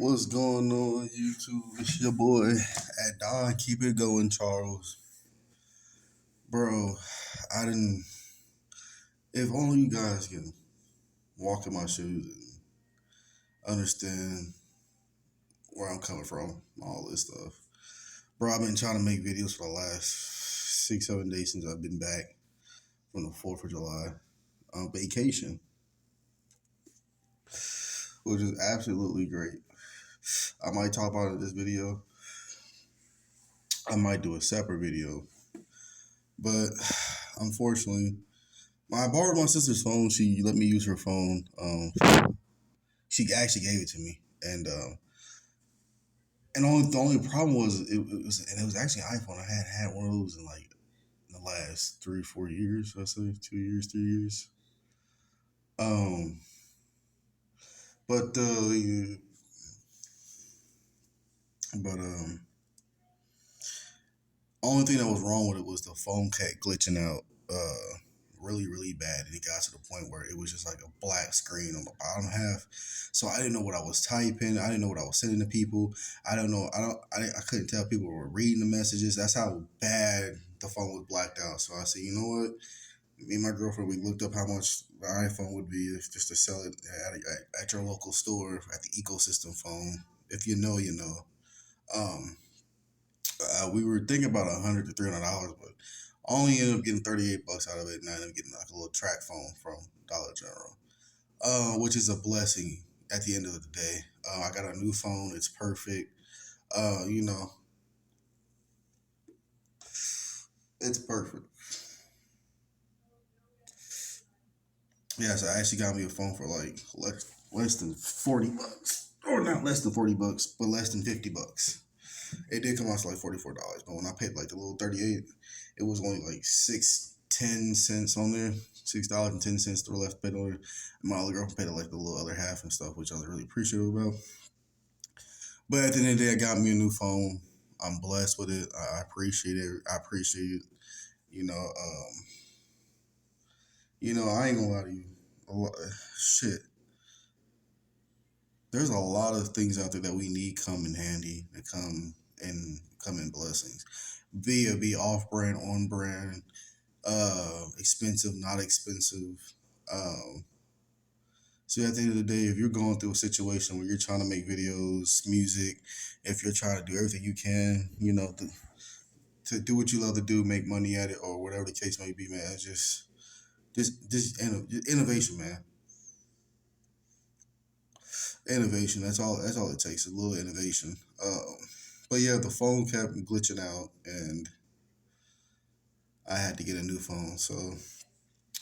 What's going on, YouTube? It's your boy at Don. Keep it going, Charles. Bro, I didn't. If only you guys can walk in my shoes and understand where I'm coming from, all this stuff. Bro, I've been trying to make videos for the last 6, 7 days since I've been back from the 4th of July on vacation, which is absolutely great. I might talk about it in this video. I might do a separate video, but unfortunately, I borrowed my sister's phone. She let me use her phone. She actually gave it to me, and the only problem was it was actually an iPhone. I had one of those in like the last 3 4 years. I say 2 years, 3 years. Um, but only thing that was wrong with it was the phone kept glitching out. Really, really bad. And it got to the point where it was just like a black screen on the bottom half. So I didn't know what I was typing. I didn't know what I was sending to people. I don't know. I couldn't tell people were reading the messages. That's how bad the phone was blacked out. So I said, you know what? Me and my girlfriend, we looked up how much the iPhone would be just to sell it at your local store at the ecosystem phone. If you know, you know. Um, we were thinking about $100 to $300, but only ended up getting $38 out of it, and I ended up getting like a little track phone from Dollar General, which is a blessing at the end of the day. I got a new phone; it's perfect. You know, it's perfect. Yeah, so I actually got me a phone for like less than $40, or not less than $40, but less than $50. It did come out to like $44, but when I paid like the little 38, it was only like 6.10 cents on there, $6.10 to the left paid on it. My other girlfriend paid like the little other half and stuff, which I was really appreciative about. But at the end of the day, I got me a new phone. I'm blessed with it. I appreciate it. I appreciate it. You know, I ain't gonna lie to you. Shit, there's a lot of things out there that we need come in handy to come in blessings. Be off brand, on brand, expensive, not expensive. Um, so at the end of the day, if you're going through a situation where you're trying to make videos, music, if you're trying to do everything you can, to do what you love to do, make money at it, or whatever the case may be, man, it's just innovation, man. Innovation. That's all it takes. A little innovation. But yeah, the phone kept glitching out, and I had to get a new phone. So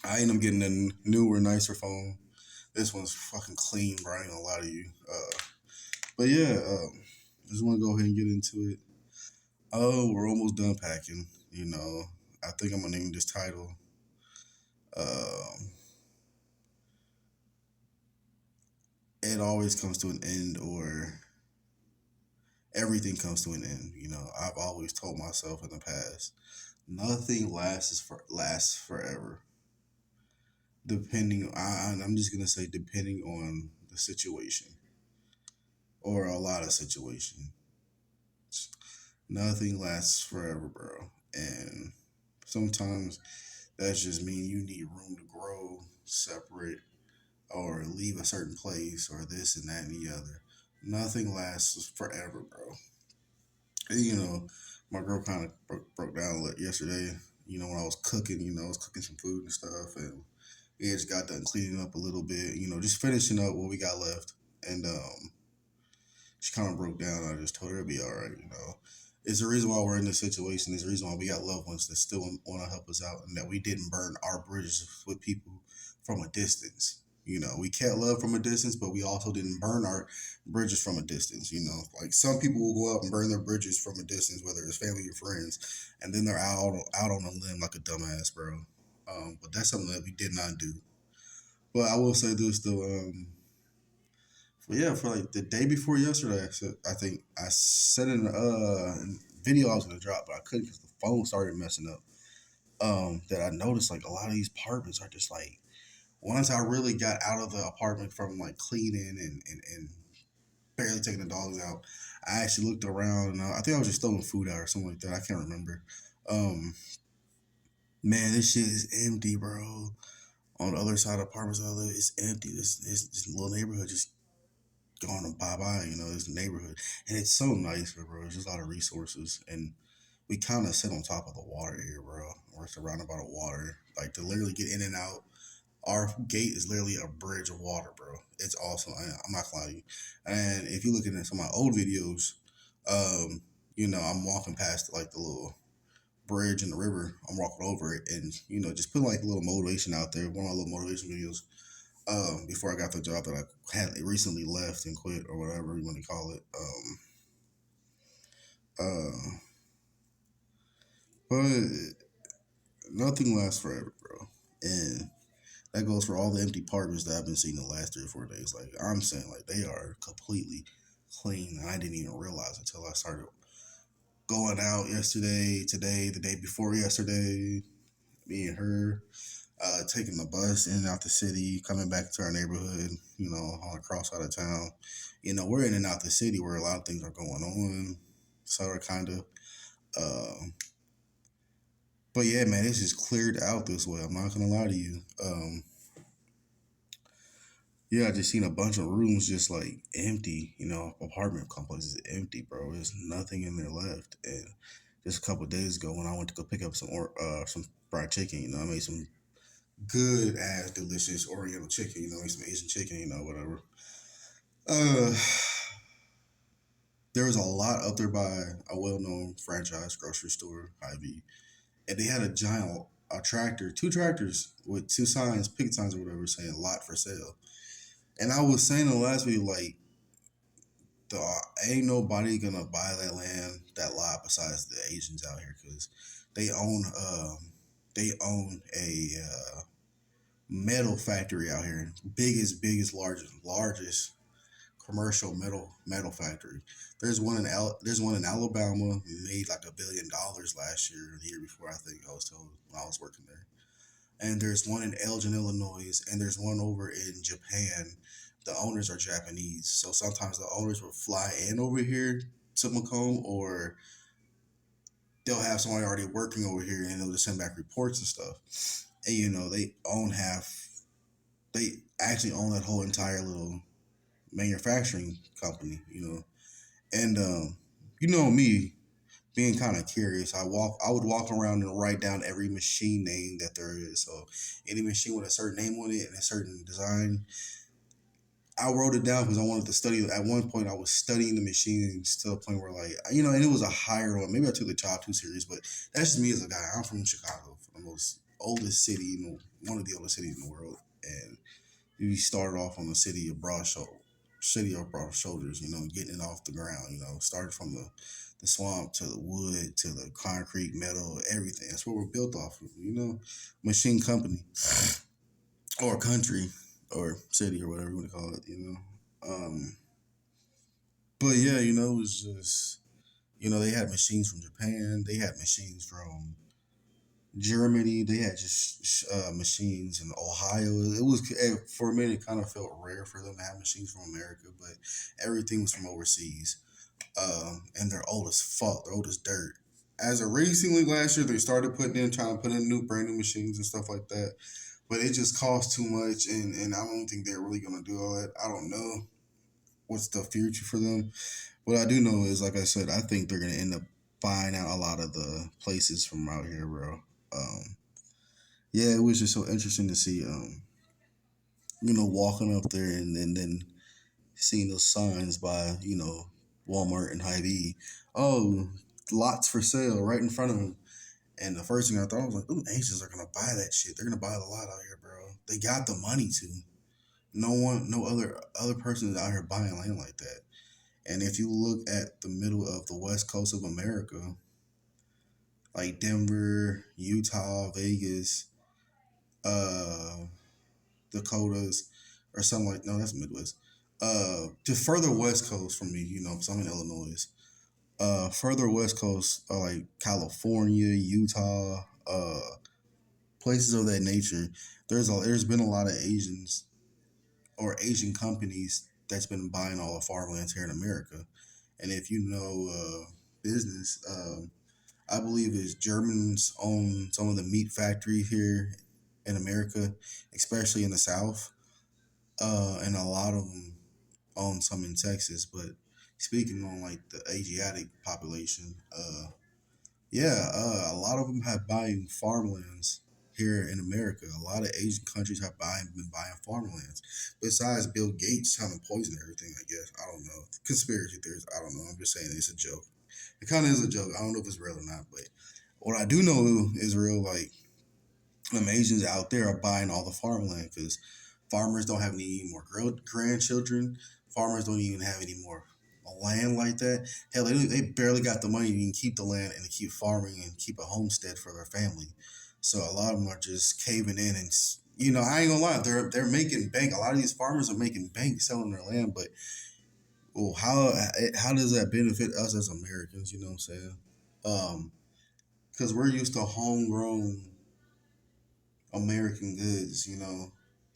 I ended up getting a newer, nicer phone. This one's fucking clean, bro. I ain't gonna lie to you. But yeah, just want to go ahead and get into it. Oh, we're almost done packing. I think I'm gonna name this title. Um, it always comes to an end, or everything comes to an end. I've always told myself in the past, nothing lasts forever. I'm just gonna say, depending on the situation or a lot of situations, nothing lasts forever, bro. And sometimes that's just mean you need room to grow, separate, or leave a certain place, or this and that and the other. Nothing lasts forever, bro. And, my girl kind of broke down yesterday. When I was cooking, I was cooking some food and stuff, and we just got done cleaning up a little bit. Just finishing up what we got left, and she kind of broke down. I just told her it'd be all right. It's the reason why we're in this situation. It's the reason why we got loved ones that still want to help us out, and that we didn't burn our bridges with people from a distance. We kept love from a distance, but we also didn't burn our bridges from a distance. Like some people will go out and burn their bridges from a distance, whether it's family or friends, and then they're out on a limb like a dumbass, bro. But that's something that we did not do. But I will say this though. Yeah, for like the day before yesterday, I think I sent in a video I was gonna drop, but I couldn't because the phone started messing up. That I noticed like a lot of these apartments are just like, once I really got out of the apartment from like cleaning and barely taking the dogs out. I actually looked around and I think I was just throwing food out or something like that. I can't remember. Um, man, this shit is empty, bro. On the other side of the apartments I live, it's empty. This little neighborhood just going to bye bye. You know, this neighborhood, and it's so nice, bro. There's just a lot of resources, and we kind of sit on top of the water here, bro. We're surrounded by the water, like to literally get in and out. Our gate is literally a bridge of water, bro. It's awesome. I'm not gonna lie to you. And if you look at some of my old videos, um, I'm walking past like the little bridge in the river. I'm walking over it, and just putting like a little motivation out there. One of my little motivation videos. Before I got the job that I had recently left and quit or whatever you want to call it. Uh, but nothing lasts forever, bro. And that goes for all the empty apartments that I've been seeing the last 3 or 4 days. Like I'm saying, like they are completely clean. I didn't even realize until I started going out yesterday, today, the day before yesterday. Me and her taking the bus in and out the city, coming back to our neighborhood. On the cross side of town. We're in and out the city where a lot of things are going on. Sort of, kind of. Uh, but yeah, man, it's just cleared out this way. I'm not gonna lie to you. Yeah, I just seen a bunch of rooms just like empty. Apartment complexes empty, bro. There's nothing in there left. And just a couple of days ago, when I went to go pick up some fried chicken, I made some good ass delicious Oriental chicken. Made some Asian chicken. Whatever. Uh, there was a lot up there by a well-known franchise grocery store, Hy-Vee, and they had a giant a tractor, two tractors with two signs, picket signs or whatever, saying "lot for sale." And I was saying in the last video, like, ain't nobody gonna buy that land, that lot, besides the Asians out here, because they own they own a metal factory out here, biggest, largest commercial metal factory. There's one in Alabama, made like $1 billion last year, or the year before, I think I was told when I was working there. And there's one in Elgin, Illinois, and there's one over in Japan. The owners are Japanese, so sometimes the owners will fly in over here to Macomb, or they'll have somebody already working over here, and they'll just send back reports and stuff. And they own half. They actually own that whole entire little manufacturing company. And me being kind of curious, I would walk around and write down every machine name that there is. So any machine with a certain name on it and a certain design, I wrote it down because I wanted to study. At one point, I was studying the machines to the point where, like, and it was a higher one. Maybe I took the job too serious, but that's just me as a guy. I'm from Chicago, the most oldest city, one of the oldest cities in the world, and we started off on the city of broad shoulders. Getting it off the ground. Started from the swamp to the wood to the concrete, metal, everything. That's what we're built off of. Machine company or country or city or whatever you want to call it. But yeah, it was just they had machines from Japan, they had machines from Germany, they had just machines in Ohio. For a minute, it kind of felt rare for them to have machines from America, but everything was from overseas. And they're old as fuck. They're old as dirt. As of recently last year, they started trying to put in brand new machines and stuff like that. But it just costs too much, and I don't think they're really gonna do all that. I don't know what's the future for them. What I do know is, like I said, I think they're gonna end up buying out a lot of the places from out here, bro. Um, yeah, it was just so interesting to see, walking up there and then seeing those signs by, Walmart and Hy-Vee. Oh, lots for sale right in front of them. And the first thing I thought, I was like, them Asians are gonna buy that shit. They're gonna buy a lot out here, bro. They got the money to. No other person is out here buying land like that. And if you look at the middle of the west coast of America, like Denver, Utah, Vegas, uh, Dakotas, or something like, no, that's Midwest. To further west coast from me, because I'm in Illinois. Further west coast, like California, Utah, places of that nature. There's been a lot of Asians or Asian companies that's been buying all the farmlands here in America. And if you know business, I believe is Germans own some of the meat factory here in America, especially in the South, and a lot of them own some in Texas. But speaking on like the Asiatic population, yeah, a lot of them have buying farmlands here in America. A lot of Asian countries have been buying farmlands. Besides Bill Gates trying to poison everything, I guess. I don't know. Conspiracy theories, I don't know. I'm just saying it's a joke. It kind of is a joke. I don't know if it's real or not, but what I do know is real. Like, them Asians out there are buying all the farmland because farmers don't have any more grandchildren. Farmers don't even have any more land like that. Hell, they barely got the money to even keep the land and to keep farming and keep a homestead for their family. So a lot of them are just caving in and I ain't gonna lie, they're making bank. A lot of these farmers are making bank selling their land, but well, how does that benefit us as Americans? You know what I'm saying? Um, because we're used to homegrown American goods,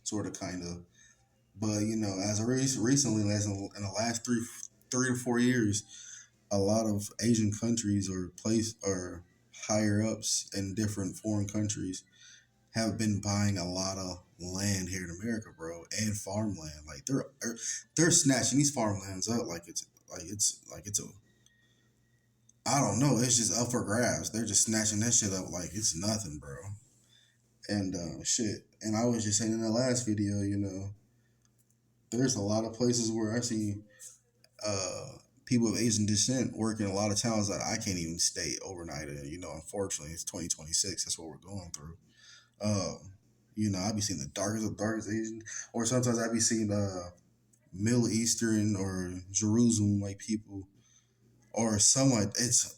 sort of, kind of. But as recently, as in the last 3 to 4 years, a lot of Asian countries or higher ups in different foreign countries have been buying a lot of land here in America, bro, and farmland. Like they're snatching these farmlands up like it's a I don't know. It's just up for grabs. They're just snatching that shit up like it's nothing, bro. And shit. And I was just saying in the last video, there's a lot of places where I see uh, people of Asian descent work in a lot of towns that I can't even stay overnight in. Unfortunately, it's 2026. That's what we're going through. I be seeing the darkest of darkest Asian, or sometimes I be seeing Middle Eastern or Jerusalem like people, or some like it's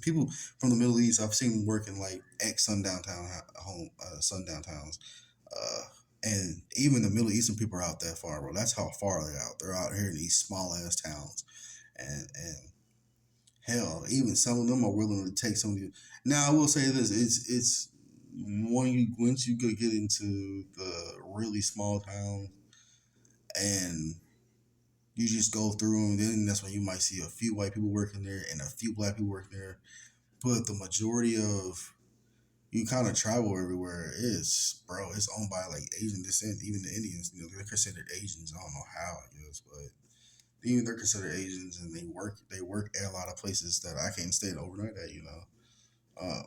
people from the Middle East. I've seen working like ex sundown towns, uh, and even the Middle Eastern people are out that far, bro. That's how far they're out. They're out here in these small ass towns, and hell, even some of them are willing to take some of you. Now, I will say this: it's once you go get into the really small town and you just go through them, then that's when you might see a few white people working there and a few black people working there. But the majority of you kind of travel everywhere is, bro, it's owned by like Asian descent. Even the Indians, they're considered Asians. I don't know how, I guess, but even they're considered Asians, and they work at a lot of places that I can't stay overnight at. Um,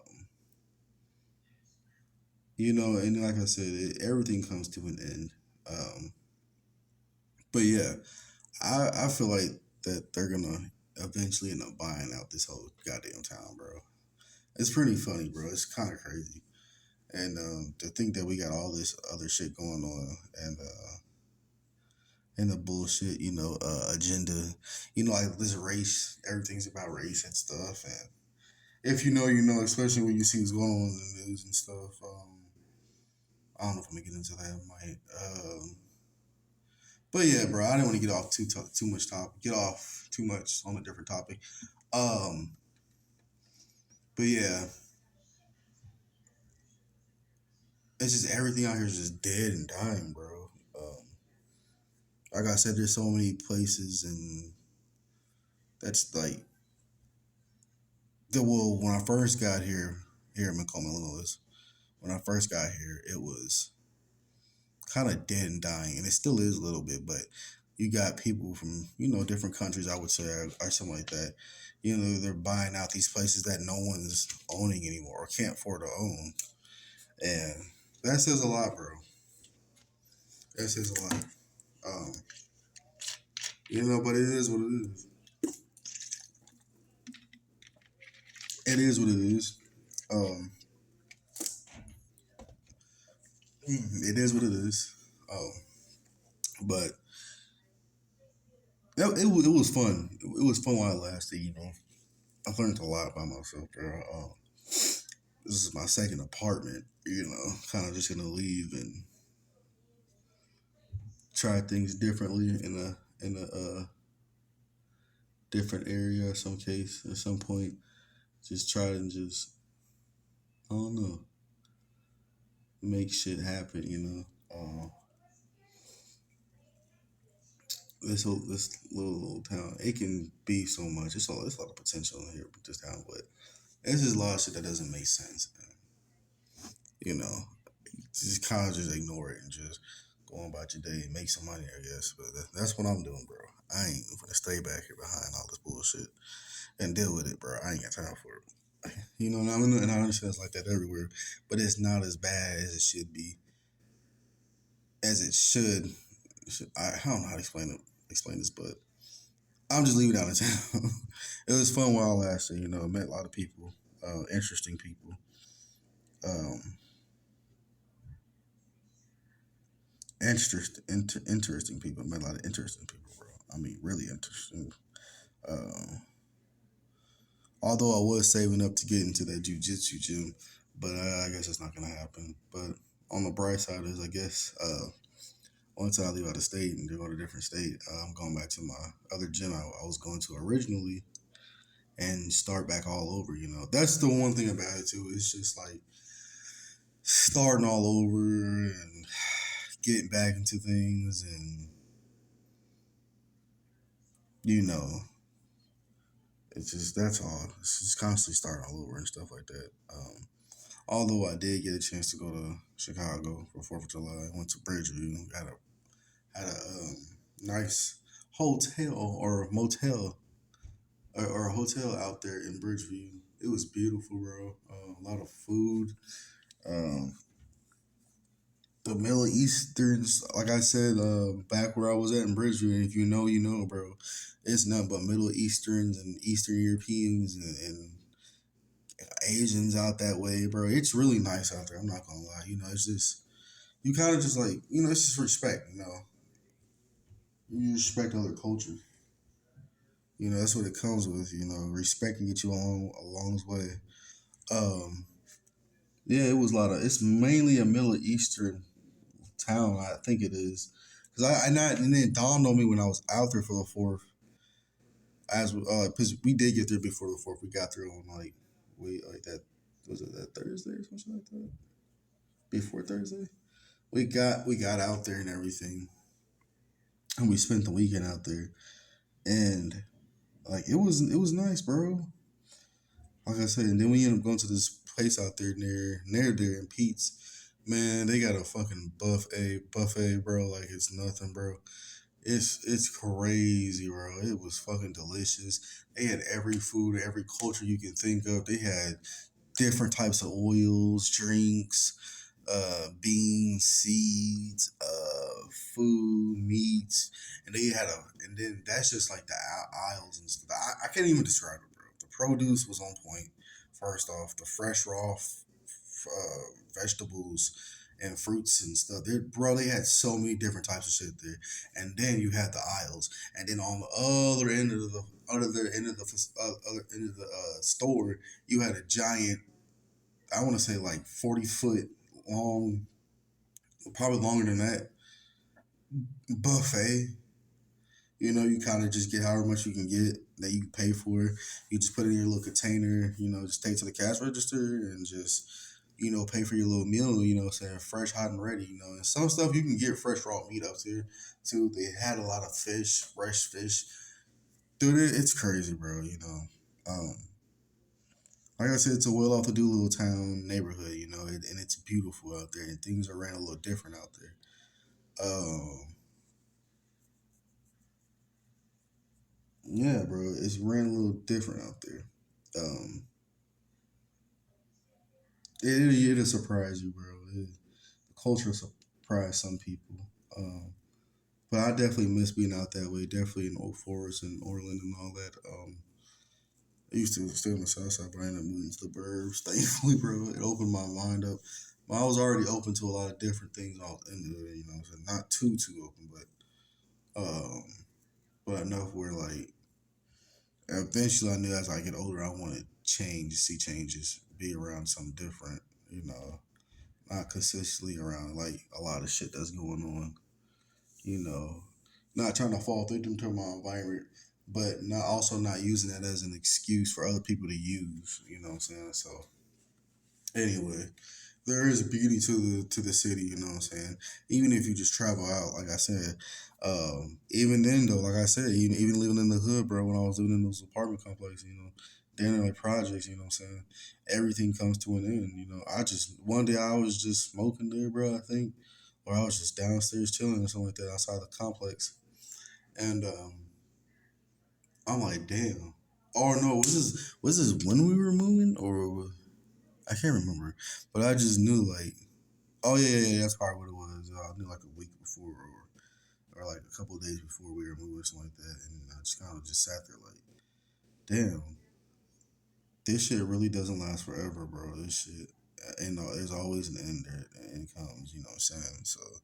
and like I said, everything comes to an end. Um, but yeah, I feel like that they're gonna eventually end up buying out this whole goddamn town, bro. It's pretty funny, bro. It's kind of crazy, and to think that we got all this other shit going on, and the bullshit, agenda, like this race, everything's about race and stuff, and if you know, especially when you see what's going on in the news and stuff. I don't know if I'm gonna get into that, might. But yeah, bro, I didn't want to get off too much get off too much on a different topic. Um, but yeah, it's just everything out here is just dead and dying, bro. Like I said, there's so many places, and that's like when I first got here in Macomb, Illinois. When I first got here, it was kind of dead and dying, and it still is a little bit, but you got people from different countries, I would say, or something like that. They're buying out these places that no one's owning anymore or can't afford to own, and that says a lot, bro. That says a lot. Um, but it is what it is. It is what it is. Um, it is what it is. Um, but it was fun. It was fun while it lasted. I learned a lot about myself, bro. This is my second apartment. Kind of just gonna leave and try things differently in a different area. Some case at some point, just try and just I don't know, make shit happen. this little town, it can be so much. It's a lot of potential in here with this town, but it's just a lot of shit that doesn't make sense. Man. You know, just kind of just ignore it and just go on about your day and make some money, I guess. But that's what I'm doing, bro. I ain't gonna stay back here behind all this bullshit and deal with it, bro. I ain't got time for it. You know, and I understand it's like that everywhere, but it's not as bad as it should be, as it should. I don't know how to explain this, but I'm just leaving out of town. It was fun while it lasted. You know, met a lot of people, interesting people, um, interesting people. Met a lot of interesting people, bro. I mean, really interesting. Um, Although I was saving up to get into that jujitsu gym, but I guess it's not gonna happen. But on the bright side is, I guess, once I leave out of state and go to a different state, I'm going back to my other gym I was going to originally and start back all over. You know, that's the one thing about it too. It's just like starting all over and getting back into things, and you know, it's just that's all. It's just constantly starting all over and stuff like that. Although I did get a chance to go to Chicago for Fourth of July, I went to Bridgeview, had a nice hotel or motel or a hotel out there in Bridgeview. It was beautiful, bro. A lot of food. Um, the Middle Easterns, like I said, back where I was at in Bridgeview, and if you know, you know, bro. It's nothing but Middle Easterns and Eastern Europeans and Asians out that way, bro. It's really nice out there. I'm not gonna lie. You know, it's just you kind of just like it's just respect. You know, you respect other cultures. You know, that's what it comes with. You know, respect can get you along the way. Um, yeah, it was a lot of. It's mainly a Middle Eastern town. I think it is because I not and then it dawned on me when I was out there for the fourth. As because we did get there before the fourth. We got there on like that was it that Thursday or something like that before Thursday. We got out there and everything, and we spent the weekend out there, and like it was nice, bro. Like I said, and then we ended up going to this place out there near there in Pete's. Man, they got a fucking buffet, bro. Like it's nothing, bro. It's crazy, bro. It was fucking delicious. They had every food, every culture you can think of. They had different types of oils, drinks, beans, seeds, food, meats, and they had and then that's just like the aisles and stuff. I can't even describe it, bro. The produce was on point. First off, the fresh raw vegetables and fruits and stuff. Bro, they had so many different types of shit there. And then you had the aisles, and then on the other end of the other end of the store, you had a giant. I want to say like 40 foot long, probably longer than that buffet. You know, you kind of just get however much you can get that you pay for. You just put it in your little container. You know, just take to the cash register and just pay for your little meal. You know, saying fresh, hot, and ready. You know, and some stuff you can get fresh raw meat up there too. They had a lot of fish, fresh fish. Dude, it's crazy, bro. You know, like I said, it's a well off to do little town neighborhood. You know, and it's beautiful out there, and things are ran a little different out there. Yeah, bro, it's ran a little different out there. Um, it'll surprise you, bro. The culture surprised some people. But I definitely miss being out that way. Definitely in Oak Forest and Orland and all that. I used to stay on the south side, but I ended up moving to the burbs. Thankfully, bro, it opened my mind up. I was already open to a lot of different things all into it, so not too open, but enough where like eventually I knew as I get older I want to change, see changes, be around something different, not consistently around like a lot of shit that's going on, you know, not trying to fall victim to my environment, but not using that as an excuse for other people to use, you know what I'm saying? So anyway, there is beauty to the city, you know what I'm saying? Even if you just travel out, like I said, even then though, like I said, even living in the hood, bro, when I was living in those apartment complexes, then like projects, you know what I'm saying? Everything comes to an end, I just one day I was just smoking there, bro, I think. Or I was just downstairs chilling or something like that outside the complex. And I'm like, damn. Or no, was this when we were moving or I can't remember. But I just knew like, oh yeah, that's probably what it was. I knew like a week before or like a couple of days before we were moving or something like that, and I just kind of just sat there like, damn, this shit really doesn't last forever, bro. This shit, there's always an end there. The end comes, you know what I'm saying? So,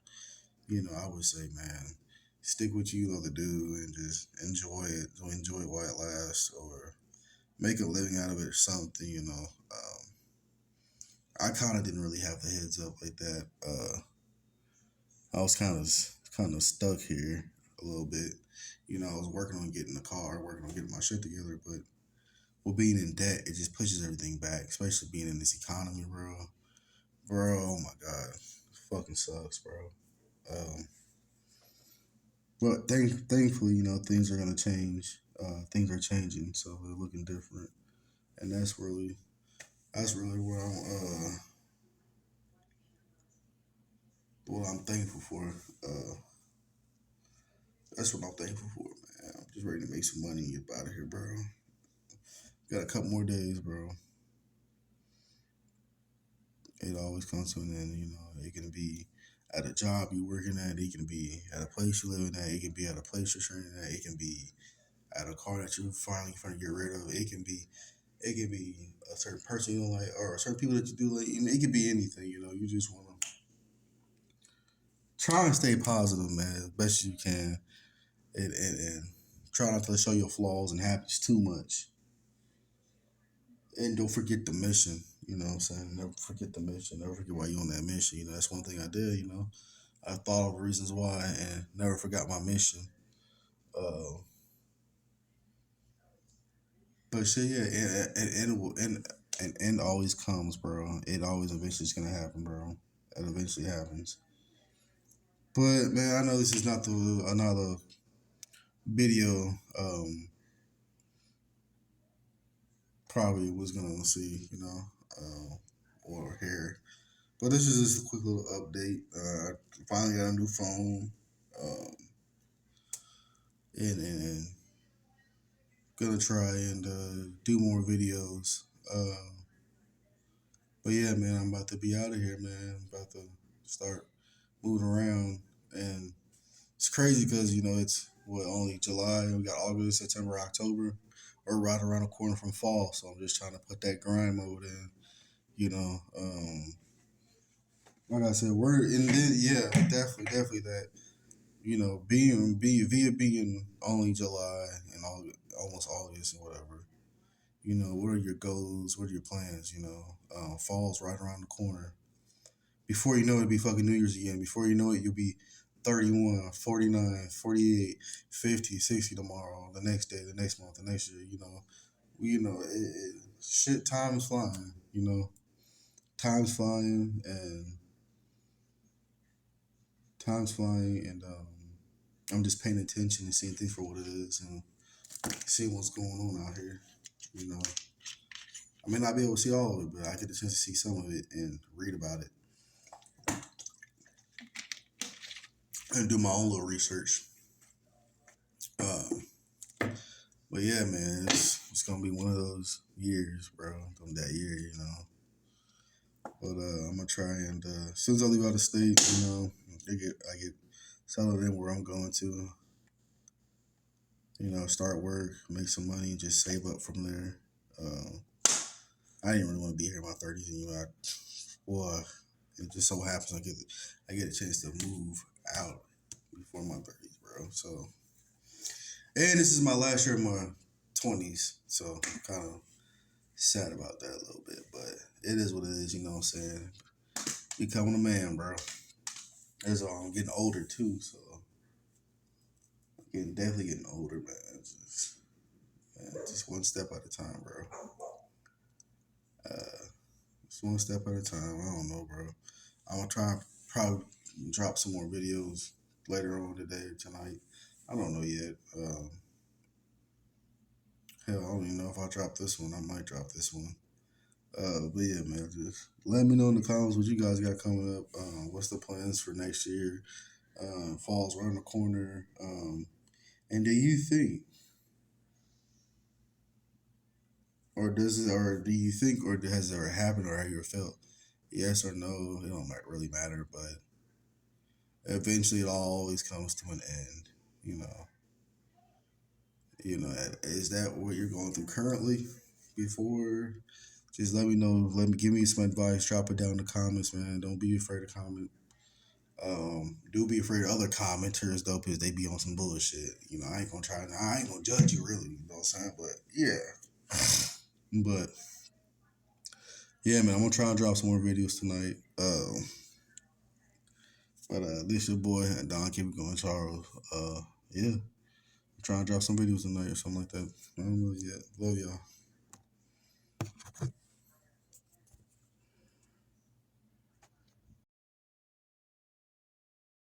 I would say, man, stick with you love to do and just enjoy it. Enjoy it while it lasts, or make a living out of it or something. I kind of didn't really have the heads up like that. I was kind of stuck here a little bit. I was working on getting a car, working on getting my shit together, but with being in debt, it just pushes everything back, especially being in this economy, bro. Bro, oh my god, it fucking sucks, bro. Um, but thankfully, things are gonna change. Things are changing, so they're looking different, and that's really what I'm thankful for. Uh, that's what I'm thankful for, man. I'm just ready to make some money and get out of here, bro. Got a couple more days, bro. It always comes to an end. It can be at a job you're working at. It can be at a place you're living at. It can be at a place you're training at. It can be at a car that you finally trying to get rid of. It can be a certain person you don't like, or certain people that you do like. It can be anything. You just want to try and stay positive, man, as best you can, and try not to show your flaws and habits too much. And don't forget the mission. You know what I'm saying? Never forget the mission. Never forget why you're on that mission. That's one thing I did. I thought of reasons why and never forgot my mission. Uh, but shit, yeah, and always comes, bro. It always eventually is gonna happen, bro. It eventually happens. But man, I know this is not the another video. Probably was gonna see, or hear. But this is just a quick little update. I finally got a new phone. Um, and gonna try and do more videos. But yeah, man, I'm about to be out of here, man. I'm about to start moving around, and it's crazy because it's what only July. We got August, September, October. We're right around the corner from fall, so I'm just trying to put that grind mode in. You know, like I said, we're in this, yeah, definitely that. Being only July and almost August and whatever. What are your goals? What are your plans? Fall's right around the corner. Before you know it, it'll be fucking New Year's again. Before you know it, you'll be 31, 49, 48, 50, 60 tomorrow, the next day, the next month, the next year. Shit, time's flying. Time's flying and time's flying, and I'm just paying attention and seeing things for what it is and seeing what's going on out here. You know, I may not be able to see all of it, but I get the chance to see some of it and read about it and do my own little research. Um, but yeah, man, it's gonna be one of those years, bro. From that year. But I'm gonna try and as soon as I leave out of state, I get settled in where I'm going to. Start work, make some money, just save up from there. Um, I didn't really want to be here in my 30s, and boy, it just so happens I get a chance to move out before my 30s, bro. So, and this is my last year of my 20s, so I'm kind of sad about that a little bit, but it is what it is. You know what I'm saying? Becoming a man, bro. That's all. I'm getting older too, so definitely getting older, man. Just one step at a time, bro. Uh, Just one step at a time. I don't know, bro. I'm gonna try probably drop some more videos later on today or tonight. I don't know yet. Hell, I don't even know if I drop this one. I might drop this one. But yeah, man, just let me know in the comments what you guys got coming up. What's the plans for next year? Fall's around the corner. And do you think, or do you think, or has it ever happened, or have you ever felt? Yes or no, it don't really matter, but eventually it all always comes to an end. You know, is that what you're going through currently? Before, just let me know. Give me some advice. Drop it down in the comments, man. Don't be afraid to comment. Do be afraid of other commenters though, because they be on some bullshit. I ain't gonna judge you really. You know what I'm saying? But yeah, but yeah, man. I'm gonna try and drop some more videos tonight. But this your boy Don. Keep it going, Charles. Yeah, I'm trying to drop some videos tonight or something like that. I don't know yet. Love y'all.